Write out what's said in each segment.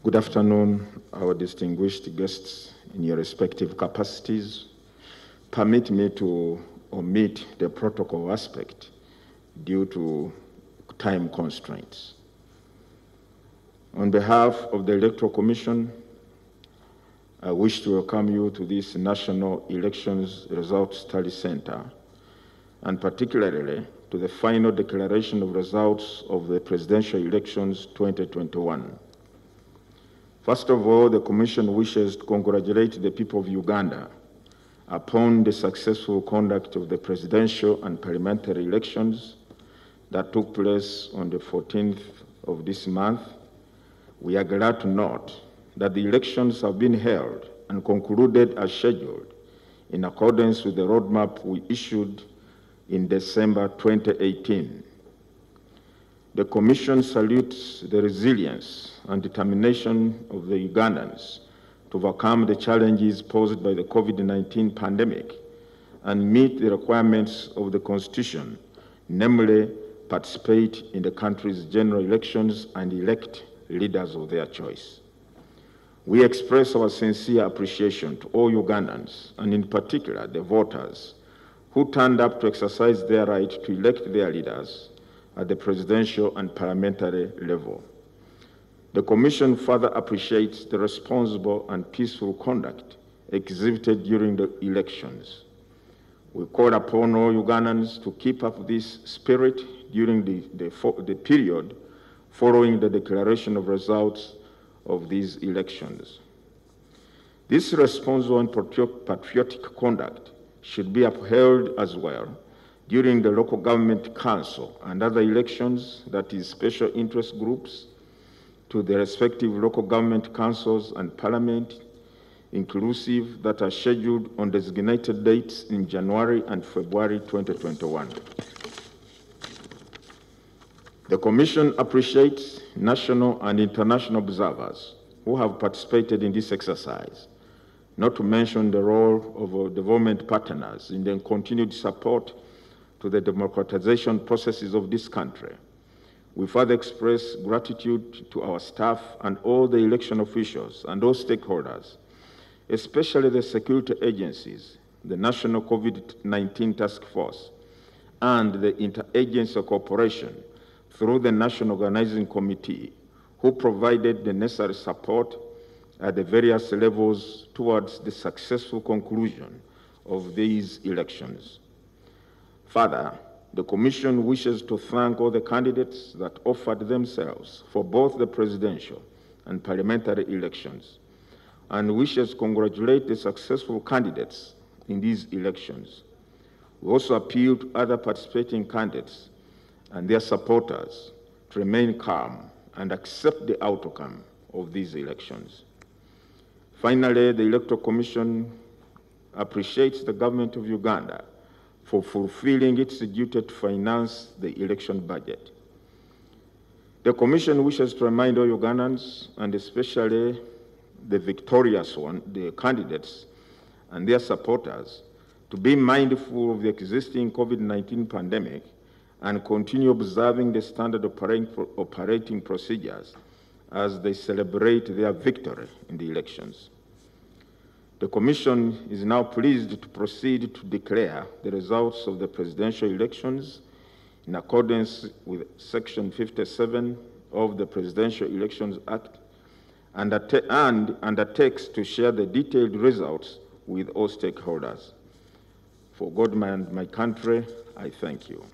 Good afternoon, our distinguished guests in your respective capacities. Permit me to omit the protocol aspect due to time constraints. On behalf of the Electoral Commission, I wish to welcome you to this National Elections Results Study Center, and particularly to the final declaration of results of the presidential elections 2021. First of all, the Commission wishes to congratulate the people of Uganda upon the successful conduct of the presidential and parliamentary elections that took place on the 14th of this month. We are glad to note that the elections have been held and concluded as scheduled in accordance with the roadmap we issued in December 2018. The Commission salutes the resilience and determination of the Ugandans to overcome the challenges posed by the COVID-19 pandemic and meet the requirements of the Constitution, namely participate in the country's general elections and elect leaders of their choice. We express our sincere appreciation to all Ugandans, and in particular the voters, who turned up to exercise their right to elect their leaders at the presidential and parliamentary level. The Commission further appreciates the responsible and peaceful conduct exhibited during the elections. We call upon all Ugandans to keep up this spirit during the period following the declaration of results of these elections. This responsible and patriotic conduct should be upheld as well during the local government council and other elections, that is, special interest groups, to the respective local government councils and parliament, inclusive, that are scheduled on designated dates in January and February 2021. The Commission appreciates national and international observers who have participated in this exercise, not to mention the role of our development partners in the continued support to the democratization processes of this country. We further express gratitude to our staff and all the election officials and all stakeholders, especially the security agencies, the National COVID-19 Task Force, and the Interagency Cooperation through the National Organizing Committee, who provided the necessary support at the various levels towards the successful conclusion of these elections. Further, the Commission wishes to thank all the candidates that offered themselves for both the presidential and parliamentary elections, and wishes to congratulate the successful candidates in these elections. We also appeal to other participating candidates and their supporters to remain calm and accept the outcome of these elections. Finally, the Electoral Commission appreciates the government of Uganda for fulfilling its duty to finance the election budget. The Commission wishes to remind all Ugandans, and especially the victorious the candidates and their supporters, to be mindful of the existing COVID-19 pandemic and continue observing the standard operating procedures as they celebrate their victory in the elections. The Commission is now pleased to proceed to declare the results of the presidential elections in accordance with Section 57 of the Presidential Elections Act, and undertakes to share the detailed results with all stakeholders. For God and my country, I thank you.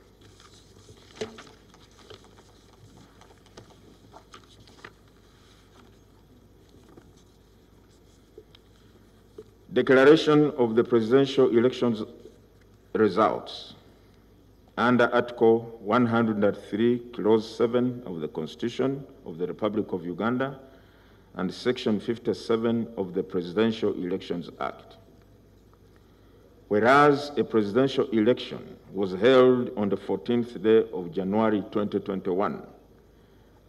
Declaration of the presidential elections results. Under Article 103, Clause 7 of the Constitution of the Republic of Uganda and Section 57 of the Presidential Elections Act. Whereas a presidential election was held on the 14th day of January 2021,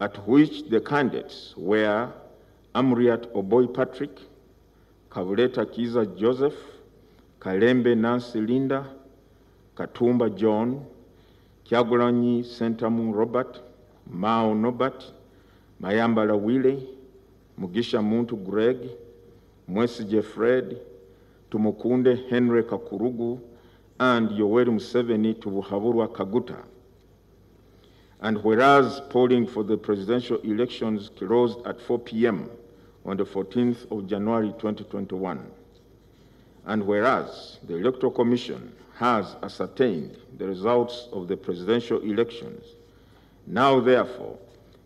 at which the candidates were Amuriat Oboy Patrick, Kavuleta Kiza Joseph, Kalembe Nancy Linda, Katumba John, Kyagulanyi Sentamu Robert, Mao Norbert, Mayambala Willie, Mugisha Muntu Greg, Mwesige Fred, Tumukunde Henry Kakurugu, and Yoweri Museveni Tubuhaburwa Kaguta. And whereas polling for the presidential elections closed at 4 p.m. on the 14th of January 2021, and whereas the Electoral Commission has ascertained the results of the presidential elections, now therefore,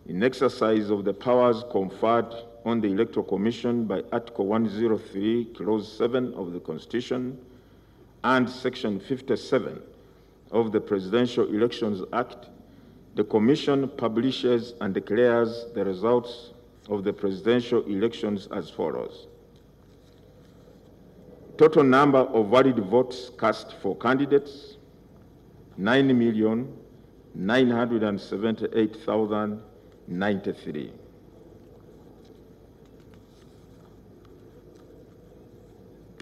in exercise of the powers conferred on the Electoral Commission by Article 103, Clause 7 of the Constitution and Section 57 of the Presidential Elections Act, the Commission publishes and declares the results of the presidential elections as follows. Total number of valid votes cast for candidates, 9,978,093.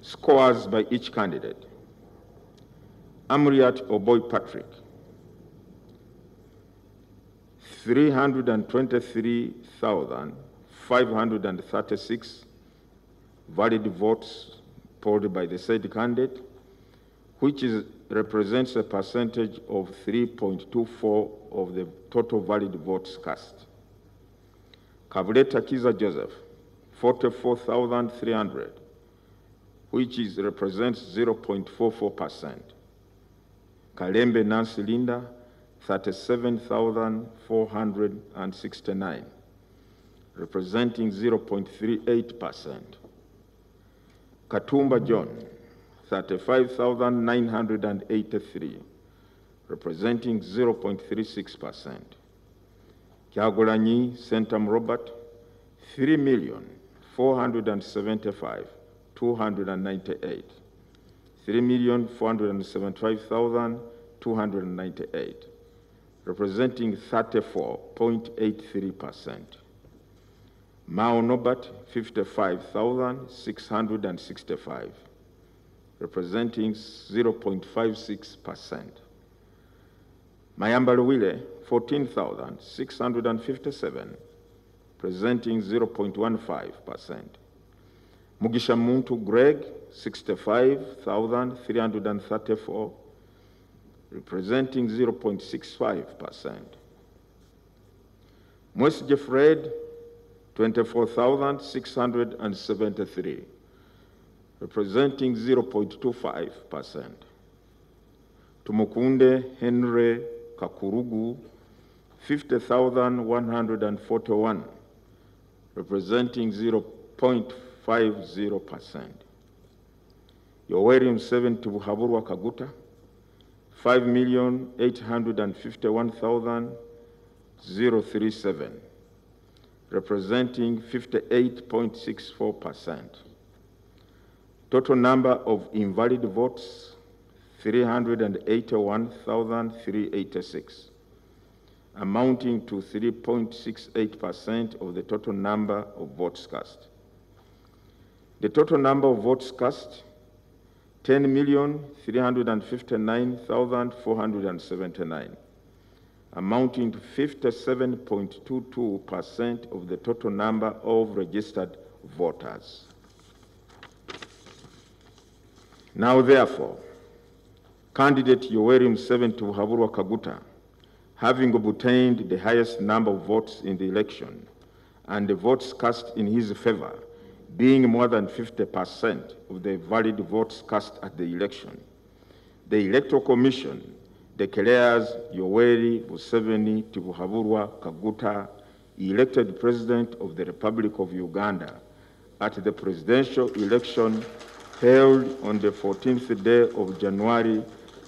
Scores by each candidate. Amriat Oboy Patrick, 323,536 valid votes polled by the said candidate, which represents a percentage of 3.24 of the total valid votes cast. Kabuleta Kiza Joseph, 44,300, which represents 0.44%. Kalembe Nancy Linda, 37,469, representing 0.38%. Katumba John, 35,983, representing 0.36%. Kyagulanyi Sentam Robert, 3,475,298, 3,475,298, representing 34.83%. Mao Nobat, 55,665, representing 0.56%. Mayamba Luwile, 14,657, presenting 0.15%. Mugisha Muntu Greg, 65,334, representing 0.65%. Mwesige Fred, 24,673, representing 0.25%. Tumukunde Henry Kakurugu, 50,141, representing 0.50%. Yoweri Museveni Tubuhaburwa Kaguta, 5,851,037, representing 58.64%. Total number of invalid votes, 381,386, amounting to 3.68% of the total number of votes cast. The total number of votes cast, 10,359,479, amounting to 57.22% of the total number of registered voters. Now, therefore, candidate Yoweri Museveni Tubuhaburwa Kaguta, having obtained the highest number of votes in the election, and the votes cast in his favor being more than 50% of the valid votes cast at the election, the Electoral Commission declares Yoweri Museveni Tubuhaburwa Kaguta elected President of the Republic of Uganda at the presidential election held on the 14th day of January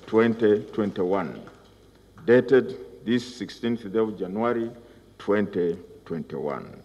2021, dated this 16th day of January 2021.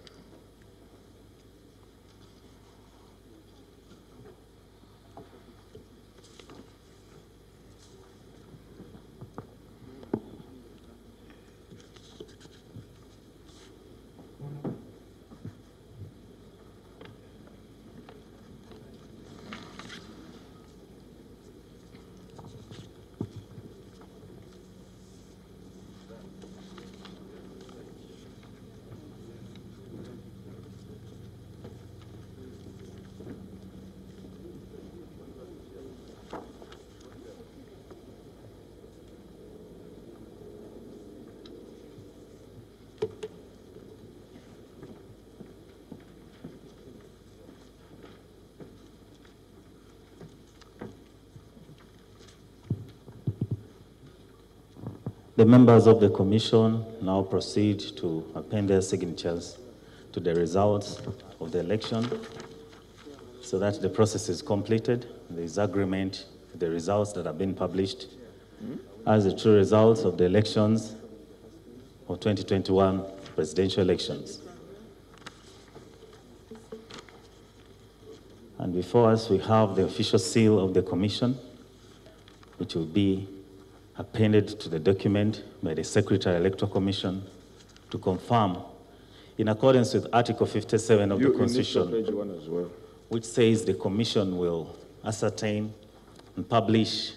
The members of the commission now proceed to append their signatures to the results of the election so that the process is completed. There is agreement with the results that have been published as the true results of the elections of 2021 presidential elections. And before us, we have the official seal of the commission, which will be appended to the document by the Secretary Electoral Commission to confirm, in accordance with Article 57 of the Constitution, page 1 as well, which says the commission will ascertain and publish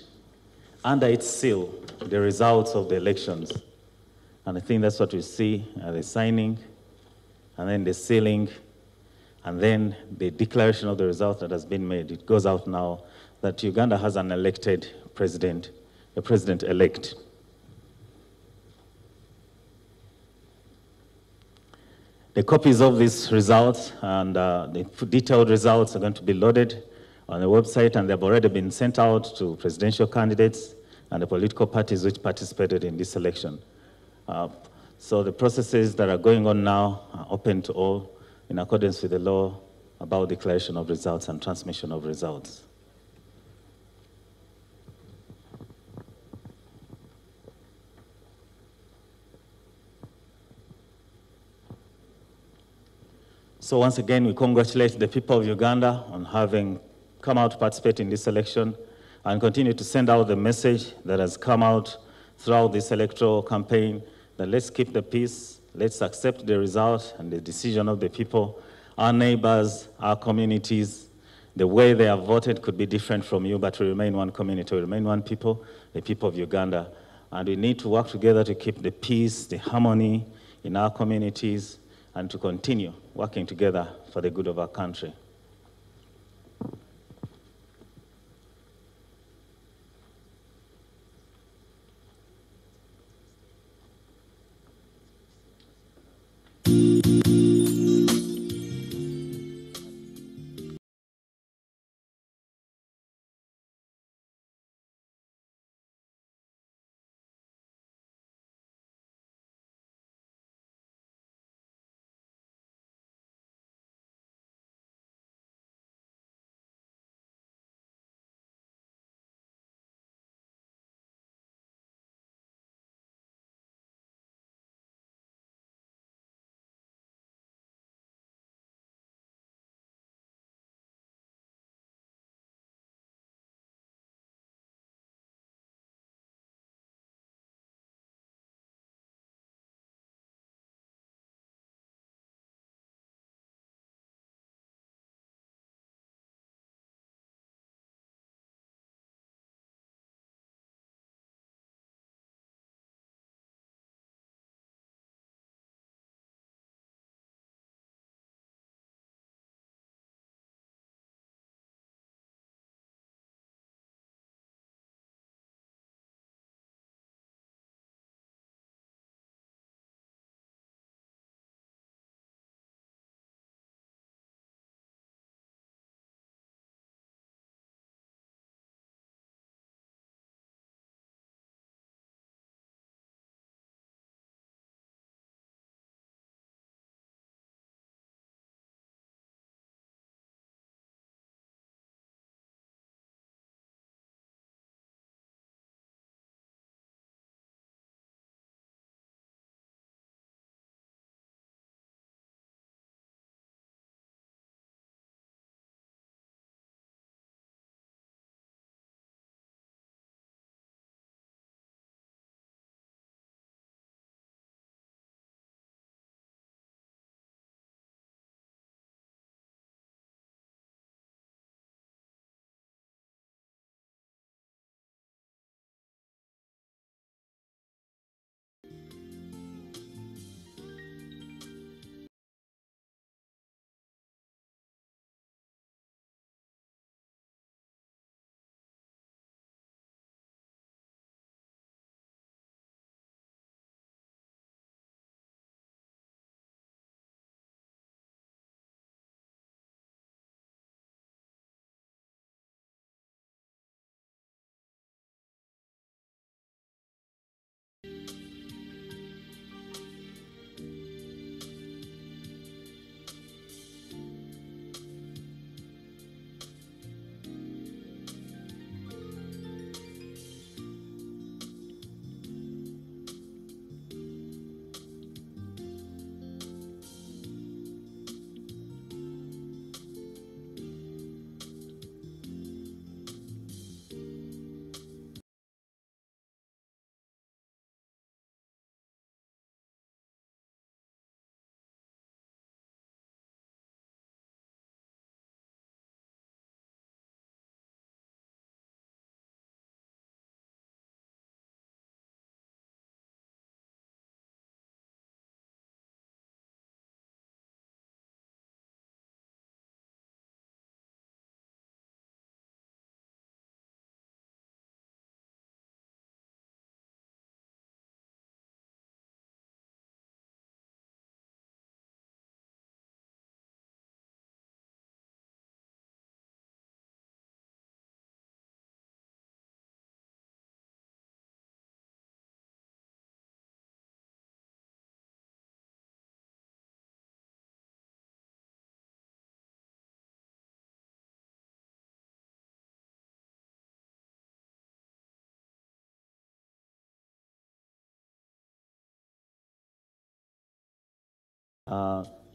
under its seal the results of the elections. And I think that's what we see, the signing, and then the sealing, and then the declaration of the result that has been made. It goes out now that Uganda has an elected president, a president-elect. The copies of these results and the detailed results are going to be loaded on the website, and they've already been sent out to presidential candidates and the political parties which participated in this election. So the processes that are going on now are open to all in accordance with the law about declaration of results and transmission of results. So once again, we congratulate the people of Uganda on having come out to participate in this election and continue to send out the message that has come out throughout this electoral campaign that let's keep the peace, let's accept the result and the decision of the people. Our neighbors, our communities, the way they have voted could be different from you, but we remain one community, we remain one people, the people of Uganda. And we need to work together to keep the peace, the harmony in our communities, and to continue working together for the good of our country.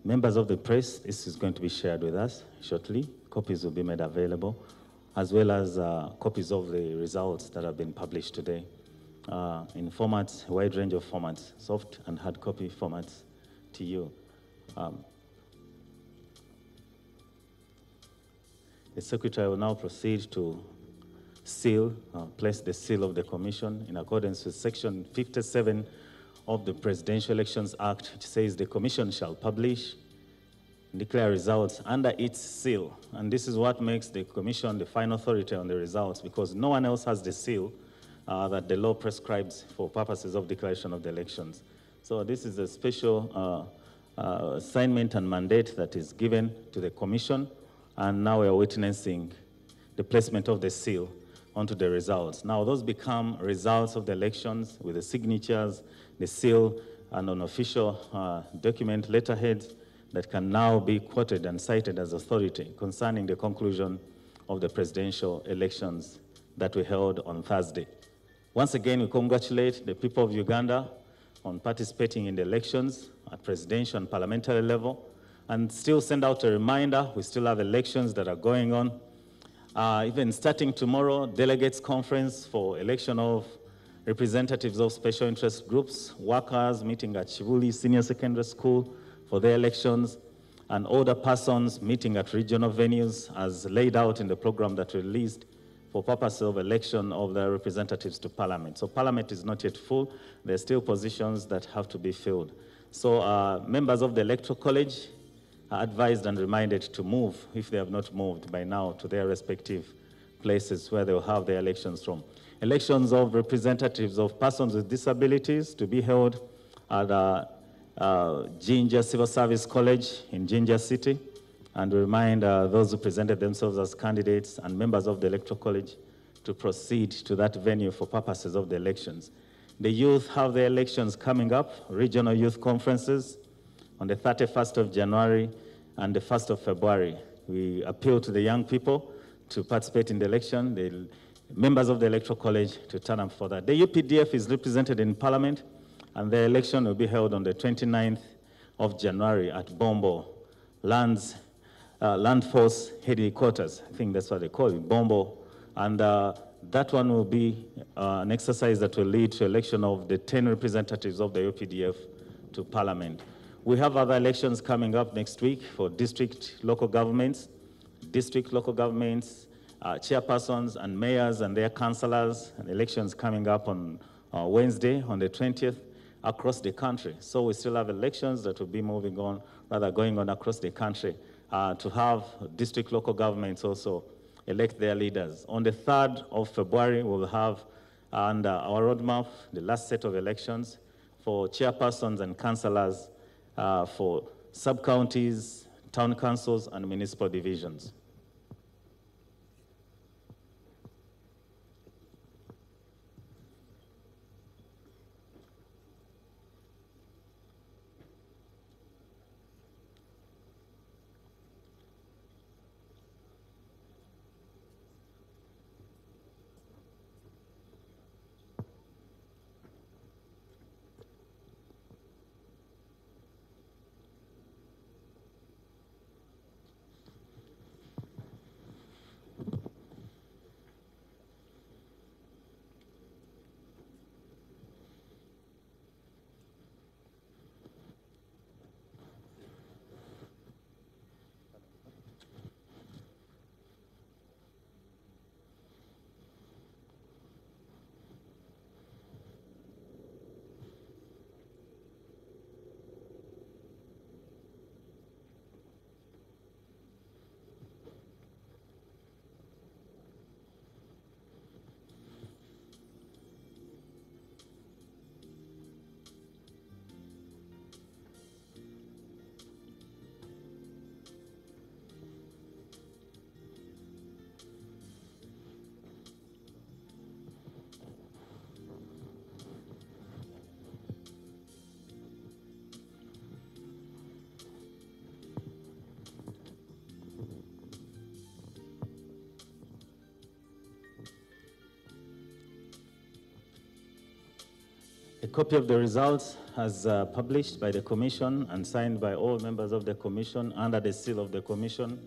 Members of the press, this is going to be shared with us shortly. Copies will be made available, as well as copies of the results that have been published today in formats, a wide range of formats, soft and hard copy formats to you. The Secretary will now proceed to seal, place the seal of the Commission in accordance with Section 57 of the Presidential Elections Act, which says the Commission shall publish and declare results under its seal. And this is what makes the Commission the final authority on the results, because no one else has the seal that the law prescribes for purposes of declaration of the elections. So this is a special assignment and mandate that is given to the Commission, and now we are witnessing the placement of the seal onto the results. Now those become results of the elections with the signatures, the seal, and an official document letterhead that can now be quoted and cited as authority concerning the conclusion of the presidential elections that we held on Thursday. Once again, we congratulate the people of Uganda on participating in the elections at presidential and parliamentary level, and still send out a reminder, we still have elections that are going on. Even starting tomorrow, delegates conference for election of representatives of special interest groups, workers meeting at Chibuli Senior Secondary School for their elections, and older persons meeting at regional venues as laid out in the program that we released for purpose of election of the representatives to Parliament. So Parliament is not yet full. There are still positions that have to be filled. So members of the Electoral College are advised and reminded to move, if they have not moved by now, to their respective places where they will have their elections from. Elections of representatives of persons with disabilities to be held at Jinja Civil Service College in Jinja City, and remind those who presented themselves as candidates and members of the Electoral College to proceed to that venue for purposes of the elections. The youth have their elections coming up, regional youth conferences, on the 31st of January and the 1st of February. We appeal to the young people to participate in the election, the members of the Electoral College to turn up for that. The UPDF is represented in Parliament, and their election will be held on the 29th of January at Bombo, Land Force Headquarters. I think that's what they call it, Bombo. And that one will be an exercise that will lead to election of the 10 representatives of the UPDF to Parliament. We have other elections coming up next week for district local governments, chairpersons and mayors and their councillors, and elections coming up on Wednesday, on the 20th, across the country. So we still have elections that will be going on across the country to have district local governments also elect their leaders. On the 3rd of February, we'll have under our roadmap the last set of elections for chairpersons and councillors for sub-counties, town councils, and municipal divisions. copy of the results as published by the Commission and signed by all members of the Commission under the seal of the Commission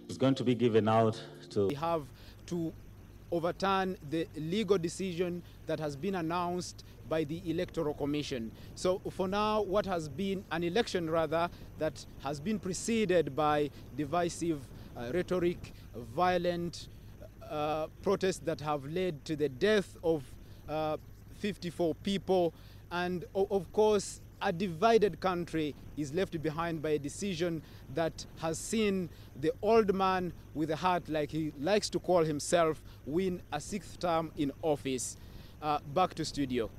is going to be given out to... We have to overturn the legal decision that has been announced by the Electoral Commission. So for now, what has been an election rather that has been preceded by divisive rhetoric, violent protests that have led to the death of 54 people, and of course a divided country is left behind by a decision that has seen the old man with a heart, like he likes to call himself, win a 6th term in office. Back to studio.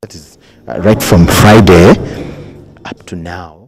That is right from Friday up to now.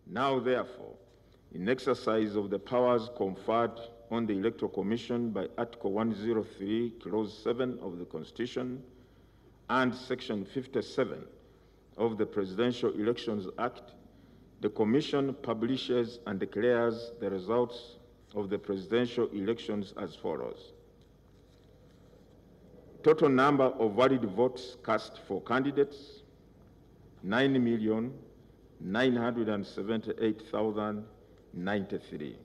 Now, therefore, in exercise of the powers conferred on the Electoral Commission by Article 103, Clause 7 of the Constitution and Section 57 of the Presidential Elections Act, the Commission publishes and declares the results of the presidential elections as follows. Total number of valid votes cast for candidates, 9,978,093.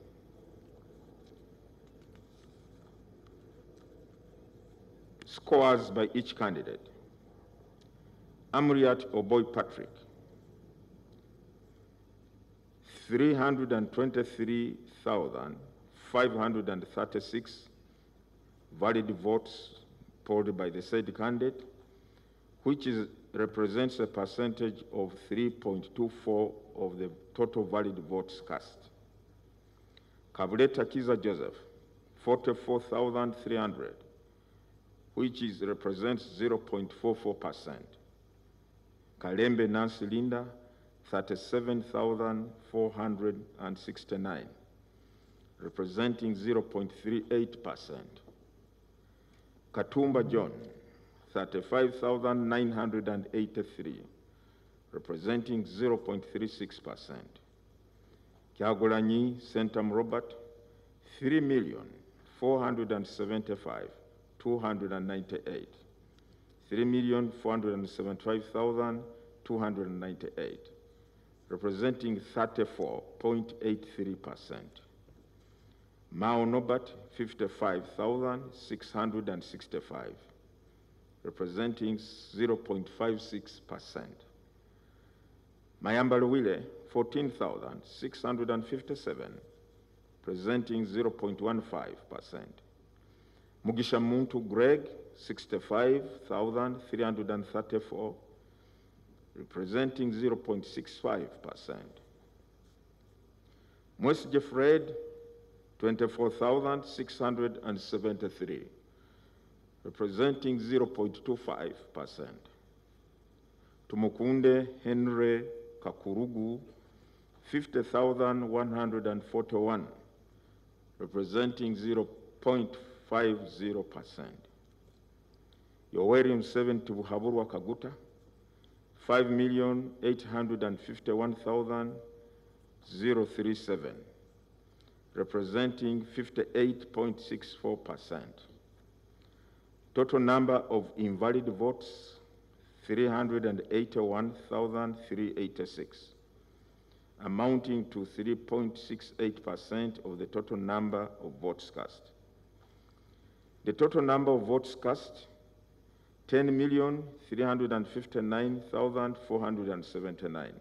Scores by each candidate. Amriat Oboy Patrick, 323,536 valid votes polled by the said candidate, which represents a percentage of 3.24 of the total valid votes cast. Kabuleta Kiza Joseph, 44,300, which represents 0.44%. Kalembe Nancy Linda, 37,469, representing 0.38%. Katumba John, 35,983, representing 0.36%. Kyagulanyi Sentam Robert, 3,475,298. 3,475,298, representing 34.83%. Mao Nobat, 55,665, representing 0.56%. Mayamba Luwile, 14,657, presenting 0.15%. Mugisha Muntu Greg, 65,334, representing 0.65%. Mwesige Fred, 24,673, representing 0.25%. Tumukunde Henry Kakurugu, 50,141, representing 0.50%. Yoweri Museveni Kaguta, 5,851,037, representing 58.64%. Total number of invalid votes, 381,386, amounting to 3.68% of the total number of votes cast. The total number of votes cast, 10,359,479,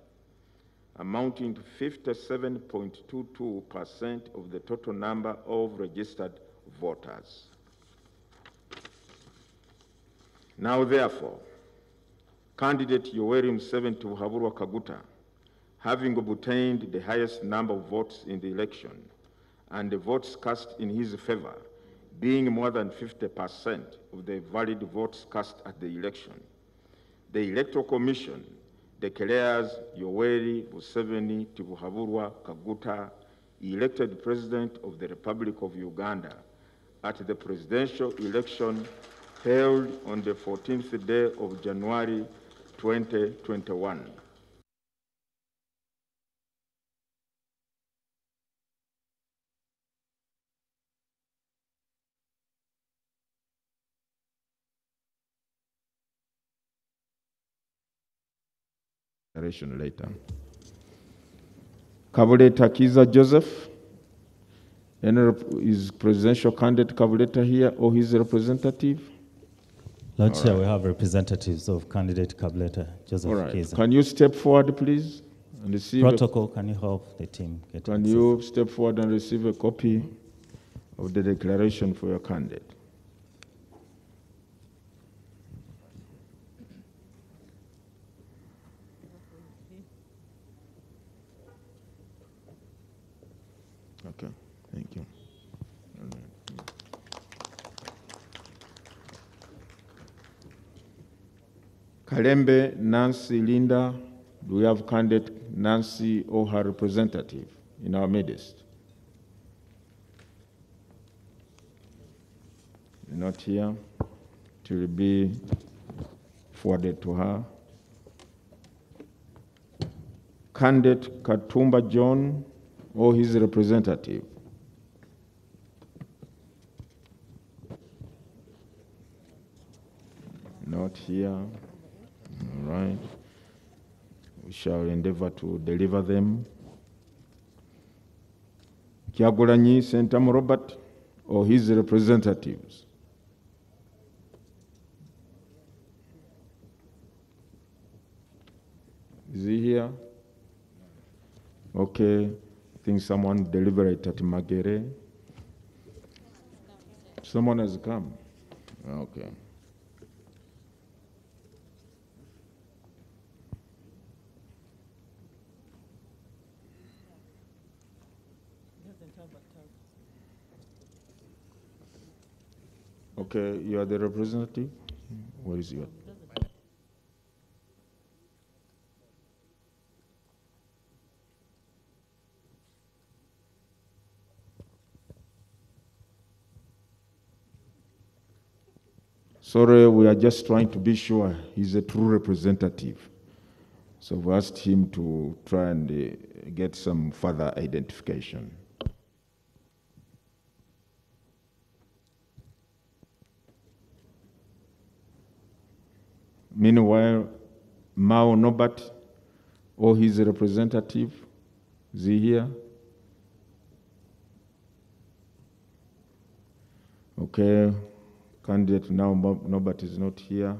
amounting to 57.22% of the total number of registered voters. Now, therefore, candidate Yoweri Museveni Kaguta, having obtained the highest number of votes in the election and the votes cast in his favor being more than 50% of the valid votes cast at the election, the Electoral Commission declares Yoweri Museveni Kaguta elected President of the Republic of Uganda at the presidential election held on the 14th day of January 2021. Later. Kabuleta Kiza Joseph, is presidential candidate Kabuleta here or his representative? Lord Chair, we have representatives of candidate Kabuleta Joseph Kiza. Can you step forward, please, and receive protocol? Can you help the team get Can access? You step forward and receive a copy of the declaration for your candidate? Okay, thank you. Kalembe Nancy Linda, do we have candidate Nancy or her representative in our midst? Not here. It will be forwarded to her. Candidate Katumba John or his representative? Not here. All right. We shall endeavor to deliver them. Kyagulanyi Sentam Robert or his representatives? Is he here? Okay. I think someone delivered at Magere. Someone has come. Okay. Okay, you are the representative? Where is your? Sorry, we are just trying to be sure he's a true representative. So we asked him to try and get some further identification. Meanwhile, Mao Norbert or his representative, is he here? Okay, candidate now Norbert is not here.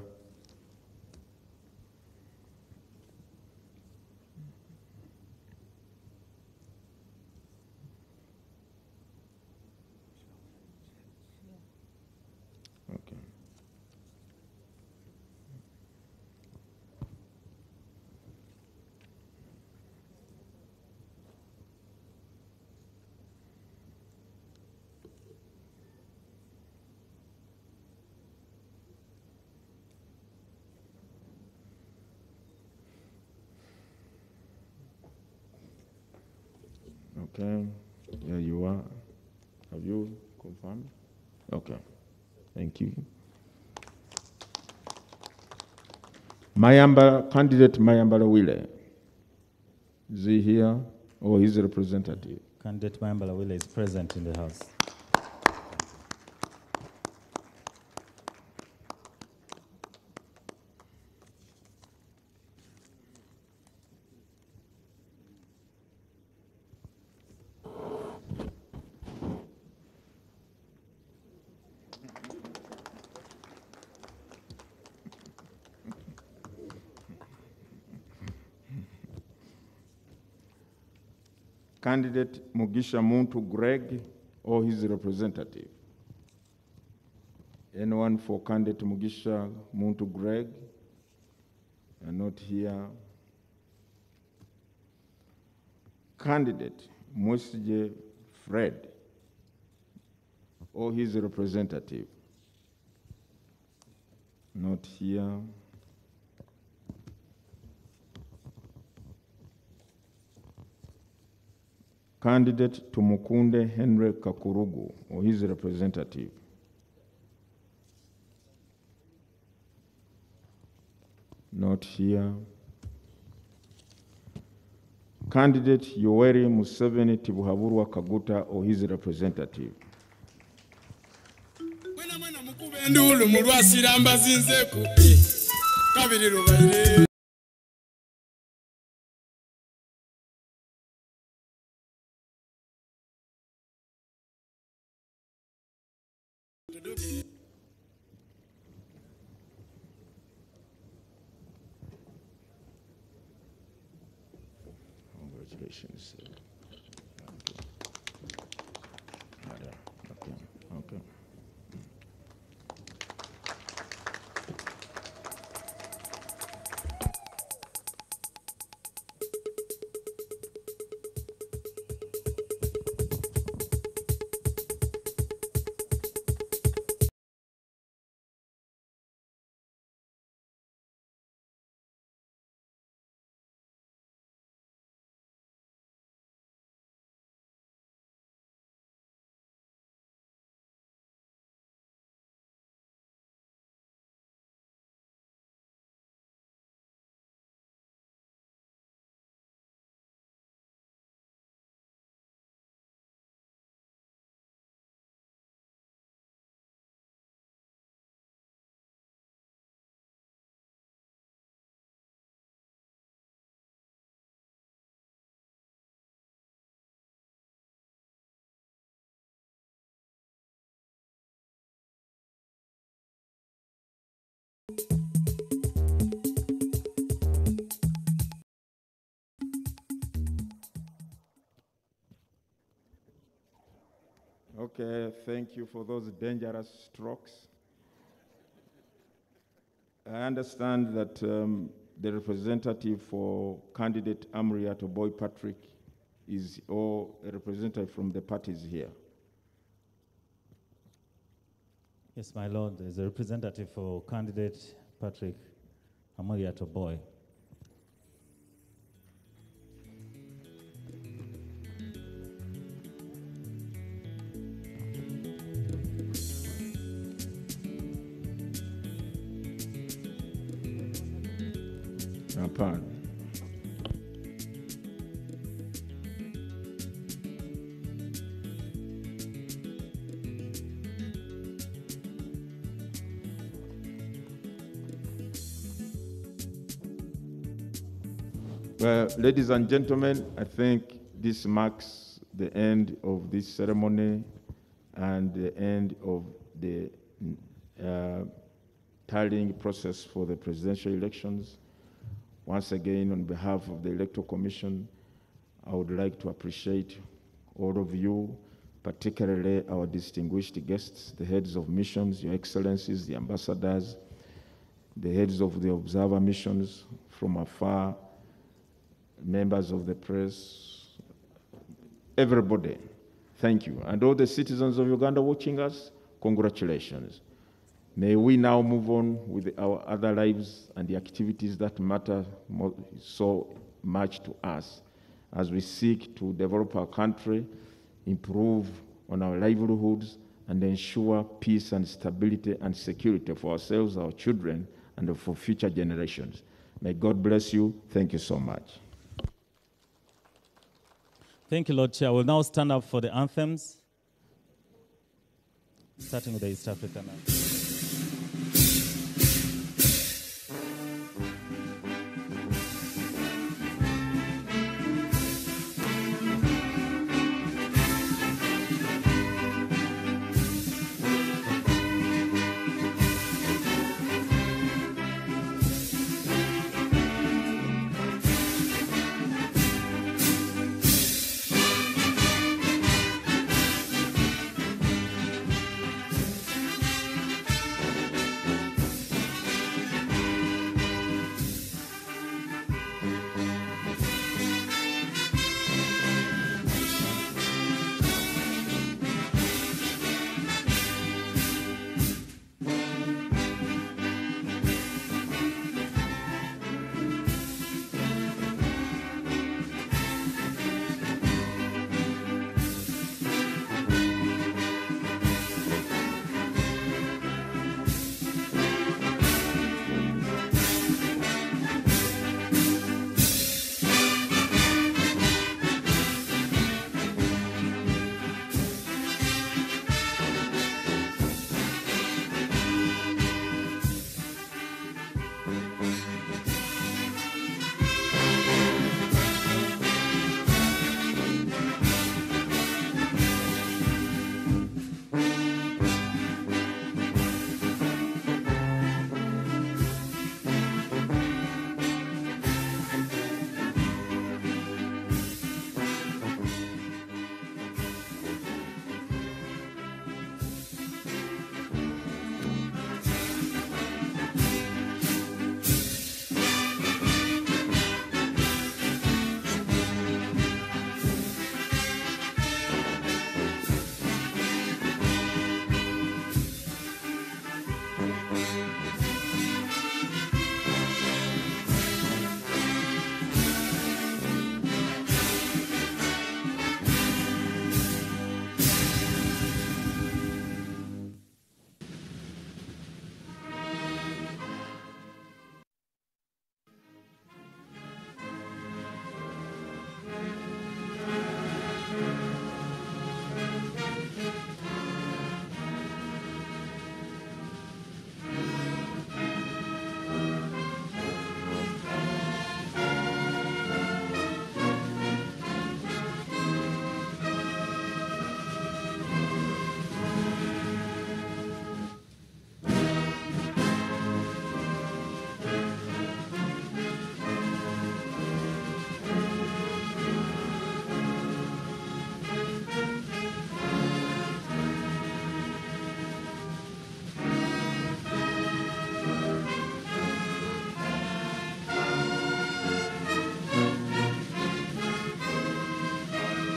Okay. Okay, here you are. Have you confirmed? Okay, thank you. Candidate Mayambala Wile, is he here or his representative? Candidate Mayambala Wile is present in the House. Candidate Mugisha Muntu Greg or his representative? Anyone for candidate Mugisha Muntu Greg? Are not here. Candidate Mwesije Fred or his representative? Not here. Candidate Tumukunde Henry Kakurugu or his representative? Not here. Candidate Yoweri Museveni Tibuhaburwa Kaguta or his representative? Congratulations. Okay. Okay. Okay, thank you for those dangerous strokes. I understand that the representative for candidate Amriato Boy Patrick is, or a representative from the parties here. Yes, my lord, there's a representative for candidate Patrick Amriato Boy. Hapana. Well, ladies and gentlemen, I think this marks the end of this ceremony and the end of the tallying process for the presidential elections. Once again, on behalf of the Electoral Commission, I would like to appreciate all of you, particularly our distinguished guests, the heads of missions, your excellencies, the ambassadors, the heads of the observer missions from afar, members of the press, everybody, thank you. And all the citizens of Uganda watching us, congratulations. May we now move on with our other lives and the activities that matter so much to us as we seek to develop our country, improve on our livelihoods, and ensure peace and stability and security for ourselves, our children, and for future generations. May God bless you. Thank you so much. Thank you, Lord Chair. We'll now stand up for the anthems, starting with the East African anthem.